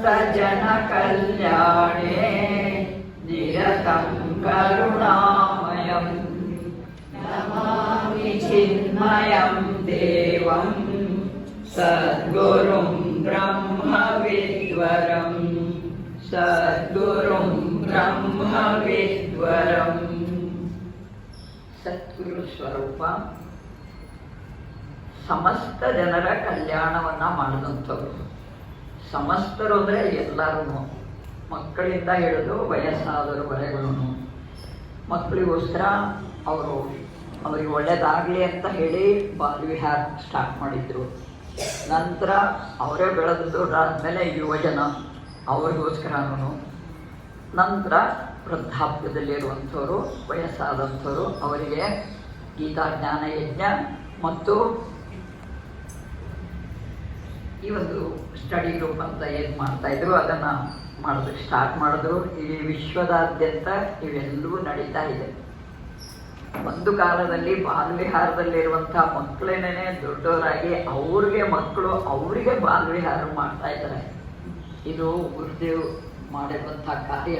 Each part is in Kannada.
जन कल्याणे निरतं करुणामयं नमामि चिन्मयं देवं सद्गुरुं ब्रह्मविद्वरं सद्गुरुं ब्रह्मविद्वरं सद्गुरु ಸ್ವರೂಪ ಸಮಸ್ತ ಜನರ ಕಲ್ಯಾಣವನ್ನ ಮಾಡಿದಂಥವ್ರು. ಸಮಸ್ತರು ಅಂದರೆ ಎಲ್ಲರೂ, ಮಕ್ಕಳಿಂದ ಹಿಡಿದು ವಯಸ್ಸಾದವರೆಗೂ ಮಕ್ಕಳಿಗೋಸ್ಕರ ಅವರಿಗೆ ಒಳ್ಳೇದಾಗಲಿ ಅಂತ ಹೇಳಿ ಬಾಲ್ಯವಿಹಾರ ಸ್ಟಾರ್ಟ್ ಮಾಡಿದ್ರು. ನಂತರ ಅವರೇ ಬೆಳೆದು ದೊಡ್ಡಾದ್ಮೇಲೆ ಯುವಜನ ಅವರಿಗೋಸ್ಕರನೂ, ನಂತರ ವೃದ್ಧಾಪ್ಯದಲ್ಲಿರುವಂಥವ್ರು, ವಯಸ್ಸಾದಂಥವ್ರು ಅವರಿಗೆ ಗೀತಾ ಜ್ಞಾನ ಯಜ್ಞ ಮತ್ತು ಈ ಒಂದು ಸ್ಟಡಿ ಗ್ರೂಪ್ ಅಂತ ಏನು ಮಾಡ್ತಾಯಿದ್ರು ಅದನ್ನು ಮಾಡೋದಕ್ಕೆ ಸ್ಟಾರ್ಟ್ ಮಾಡಿದ್ರು. ಇಡೀ ವಿಶ್ವದಾದ್ಯಂತ ಇವೆಲ್ಲವೂ ನಡೀತಾ ಇದೆ. ಒಂದು ಕಾಲದಲ್ಲಿ ಬಾಲ್ಯವಿಹಾರದಲ್ಲಿರುವಂಥ ಮಕ್ಕಳೇನೇ ದೊಡ್ಡವರಾಗಿ ಅವ್ರಿಗೆ ಮಕ್ಕಳು ಅವರಿಗೆ ಬಾಲ್ಯವಿಹಾರ ಮಾಡ್ತಾ ಇದ್ದಾರೆ. ಇದು ಗುರುದೇವ್ ಮಾಡಿರುವಂಥ ಕಾರ್ಯ.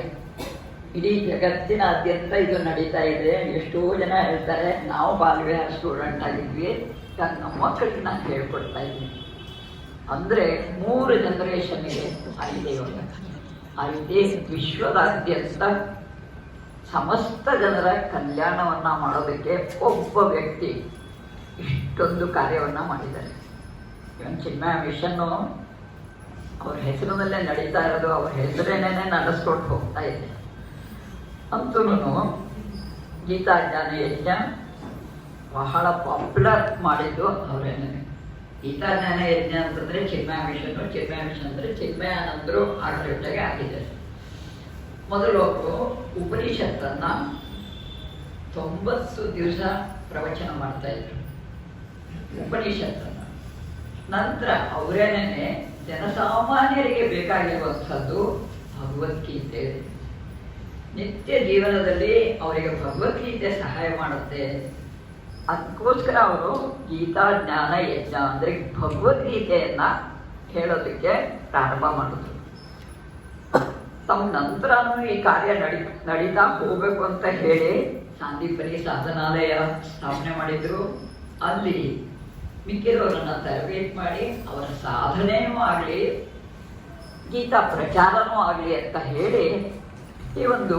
ಇಡೀ ಜಗತ್ತಿನಾದ್ಯಂತ ಇದು ನಡೀತಾ ಇದೆ. ಎಷ್ಟೋ ಜನ ಹೇಳ್ತಾರೆ ನಾವು ಬಾಲ್ಯವಿಹಾರ ಸ್ಟೂಡೆಂಟ್ ಆಗಿದ್ವಿ, ನಮ್ಮ ಮಕ್ಕಳಿಗೆ ನಾನು ಹೇಳ್ಕೊಡ್ತಾ ಇದ್ದೀನಿ. ಅಂದರೆ 3 ಜನರೇಷನ್ಗೆ ಆಗಿದೆ ಇವಾಗ. ಆ ರೀತಿ ವಿಶ್ವದಾದ್ಯಂತ ಸಮಸ್ತ ಜನರ ಕಲ್ಯಾಣವನ್ನು ಮಾಡೋದಕ್ಕೆ ಒಬ್ಬ ವ್ಯಕ್ತಿ ಇಷ್ಟೊಂದು ಕಾರ್ಯವನ್ನು ಮಾಡಿದ್ದಾರೆ. ಇವನ್ ಚಿನ್ಮಯ ಮಿಷನ್ನು ಅವ್ರ ಹೆಸರಿನಲ್ಲೇ ನಡೀತಾ ಇರೋದು, ಅವ್ರ ಹೆಸರೇನೇ ನಡೆಸ್ಕೊಂಡು ಹೋಗ್ತಾ ಇದೆ. ಅಂತೂ ಗೀತಾ ಜ್ಞಾನ ಯಜ್ಞ ಬಹಳ ಪಾಪ್ಯುಲರ್ ಮಾಡಿದ್ದು ಅವರೇನೇ. ಗೀತಾ ಜ್ಞಾನ ಯಜ್ಞ ಅಂತಂದರೆ ಚಿನ್ಮಯ ಮಿಷನ್ನು, ಚಿನ್ಮಯ ಮಿಷನ್ ಅಂದರೆ ಚಿನ್ಮಯಾನಂದರು ಆಡಳಿತಗೆ ಆಗಿದೆ. ಮೊದಲು ಅವರು ಉಪನಿಷತ್ತನ್ನು 90 ದಿವಸ ಪ್ರವಚನ ಮಾಡ್ತಾ ಇದ್ರು ಉಪನಿಷತ್ತನ್ನು. ನಂತರ ಅವರೇನೇ ಜನಸಾಮಾನ್ಯರಿಗೆ ಬೇಕಾಗಿರುವಂಥದ್ದು ಭಗವದ್ಗೀತೆ. ನಿತ್ಯ ಜೀವನದಲ್ಲಿ ಅವರಿಗೆ ಭಗವದ್ಗೀತೆ ಸಹಾಯ ಮಾಡುತ್ತೆ. ಅದಕ್ಕೋಸ್ಕರ ಅವರು ಗೀತಾ ಜ್ಞಾನ ಯಜ್ಞ ಅಂದರೆ ಭಗವದ್ಗೀತೆಯನ್ನು ಹೇಳೋದಕ್ಕೆ ಪ್ರಾರಂಭ ಮಾಡಿದ್ರು. ತಮ್ಮ ನಂತರನೂ ಈ ಕಾರ್ಯ ನಡೀತಾ ಹೋಗಬೇಕು ಅಂತ ಹೇಳಿ ಸಾಂದೀಪನಿ ಸಾಧನಾಲಯ ಸ್ಥಾಪನೆ ಮಾಡಿದ್ರು. ಅಲ್ಲಿ ಮಿಕ್ಕಿರೋರನ್ನು ತರಬೇತಿ ಮಾಡಿ ಅವರ ಸಾಧನೆಯೂ ಆಗಲಿ, ಗೀತಾ ಪ್ರಚಾರನೂ ಆಗಲಿ ಅಂತ ಹೇಳಿ ಈ ಒಂದು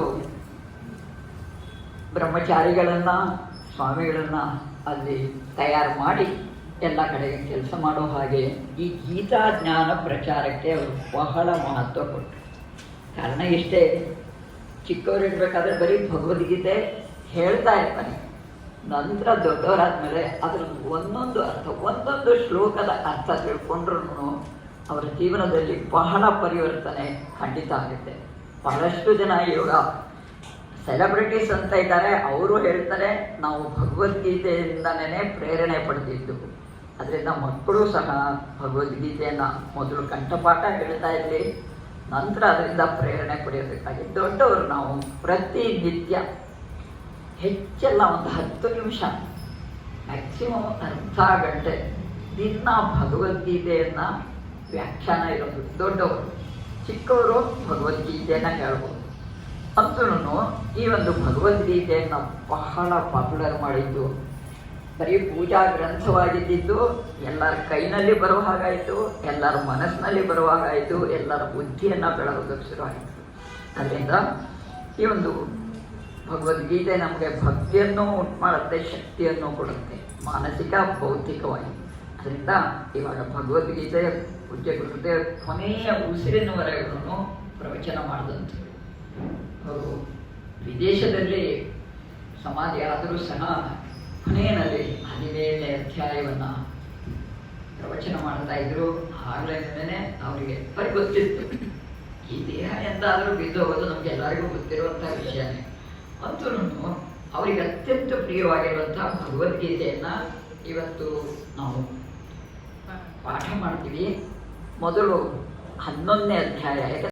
ಬ್ರಹ್ಮಚಾರಿಗಳನ್ನು, ಸ್ವಾಮಿಗಳನ್ನು ಅಲ್ಲಿ ತಯಾರು ಮಾಡಿ ಎಲ್ಲ ಕಡೆಗೆ ಕೆಲಸ ಮಾಡೋ ಹಾಗೆ ಈ ಗೀತಾ ಜ್ಞಾನ ಪ್ರಚಾರಕ್ಕೆ ಅವರು ಬಹಳ ಮಹತ್ವ ಕೊಟ್ಟರು. ಕಾರಣ ಇಷ್ಟೇ, ಚಿಕ್ಕವರಿರ್ಬೇಕಾದ್ರೆ ಬರೀ ಭಗವದ್ಗೀತೆ ಹೇಳ್ತಾ ಇರ್ತಾನೆ. ನಂತರ ದೊಡ್ಡವರಾದ್ಮೇಲೆ ಅದ್ರ ಒಂದೊಂದು ಶ್ಲೋಕದ ಅರ್ಥ ತಿಳ್ಕೊಂಡ್ರೂ ಅವರ ಜೀವನದಲ್ಲಿ ಬಹಳ ಪರಿವರ್ತನೆ ಖಂಡಿತ ಆಗುತ್ತೆ. ಬಹಳಷ್ಟು ಜನ ಇವಾಗ ಸೆಲೆಬ್ರಿಟೀಸ್ ಅಂತ ಇದ್ದಾರೆ, ಅವರು ಹೇಳ್ತಾರೆ ನಾವು ಭಗವದ್ಗೀತೆಯಿಂದನೇ ಪ್ರೇರಣೆ ಪಡೆದಿದ್ದು. ಅದರಿಂದ ಮಕ್ಕಳು ಸಹ ಭಗವದ್ಗೀತೆಯನ್ನು ಮೊದಲು ಕಂಠಪಾಠ ಹೇಳ್ತಾ ಇರಲಿ, ನಂತರ ಅದರಿಂದ ಪ್ರೇರಣೆ ಪಡೆಯಬೇಕಾಗಿ ದೊಡ್ಡವರು ನಾವು ಪ್ರತಿನಿತ್ಯ ಹೆಚ್ಚೆಲ್ಲ ಒಂದು 10 ನಿಮಿಷ, ಮ್ಯಾಕ್ಸಿಮಮ್ ಅರ್ಧ ಗಂಟೆ ದಿನ ಭಗವದ್ಗೀತೆಯನ್ನು ವ್ಯಾಖ್ಯಾನ ಇರೋದು. ದೊಡ್ಡವರು, ಚಿಕ್ಕವರು ಭಗವದ್ಗೀತೆಯನ್ನು ಹೇಳ್ಬೋದು. ಅಂತೂ ಈ ಒಂದು ಭಗವದ್ಗೀತೆಯನ್ನು ಬಹಳ ಪಾಪ್ಯುಲರ್ ಮಾಡಿದ್ದು, ಬರೀ ಪೂಜಾ ಗ್ರಂಥವಾಗಿದ್ದು ಎಲ್ಲರ ಕೈನಲ್ಲಿ ಬರುವ ಹಾಗಾಯಿತು, ಎಲ್ಲರ ಮನಸ್ಸಿನಲ್ಲಿ ಬರುವ ಹಾಗಾಯಿತು, ಎಲ್ಲರ ಬುದ್ಧಿಯನ್ನು ಬೆಳಗೋದಕ್ಕೆ ಶುರುವಾಯಿತು. ಅದರಿಂದ ಈ ಒಂದು ಭಗವದ್ಗೀತೆ ನಮಗೆ ಭಕ್ತಿಯನ್ನು ಉಂಟು ಮಾಡುತ್ತೆ, ಶಕ್ತಿಯನ್ನು ಕೊಡುತ್ತೆ, ಮಾನಸಿಕ ಭೌತಿಕವಾಗಿ. ಅದರಿಂದ ಇವಾಗ ಭಗವದ್ಗೀತೆ ಪೂಜ್ಯ ಗುರುದೇವ್ ಕೊನೆಯ ಉಸಿರಿನವರೆಗೂ ಪ್ರವಚನ ಮಾಡಿದಂಥದ್ದು. ಅವರು ವಿದೇಶದಲ್ಲಿ ಸಮಾಧಿ ಆದರೂ ಸಹ ಕೊನೆಯಲ್ಲಿ 17ನೇ ಅಧ್ಯಾಯವನ್ನು ಪ್ರವಚನ ಮಾಡ್ತಾ ಇದ್ರು. ಆಗಲೇ ಅವರಿಗೆ ಗೊತ್ತಿತ್ತು ಈ ದೇಹ ಎಂದಾದರೂ ಬಿದ್ದೋಗೋದು ನಮ್ಗೆ ಎಲ್ಲರಿಗೂ ಗೊತ್ತಿರುವಂಥ ವಿಷಯನೇ. ಅಂತೂ ಅವರಿಗೆ ಅತ್ಯಂತ ಪ್ರಿಯವಾಗಿರುವಂಥ ಭಗವದ್ಗೀತೆಯನ್ನು ಇವತ್ತು ನಾವು ಪಾಠ ಮಾಡ್ತೀವಿ. ಮೊದಲು 11ನೇ ಅಧ್ಯಾಯ.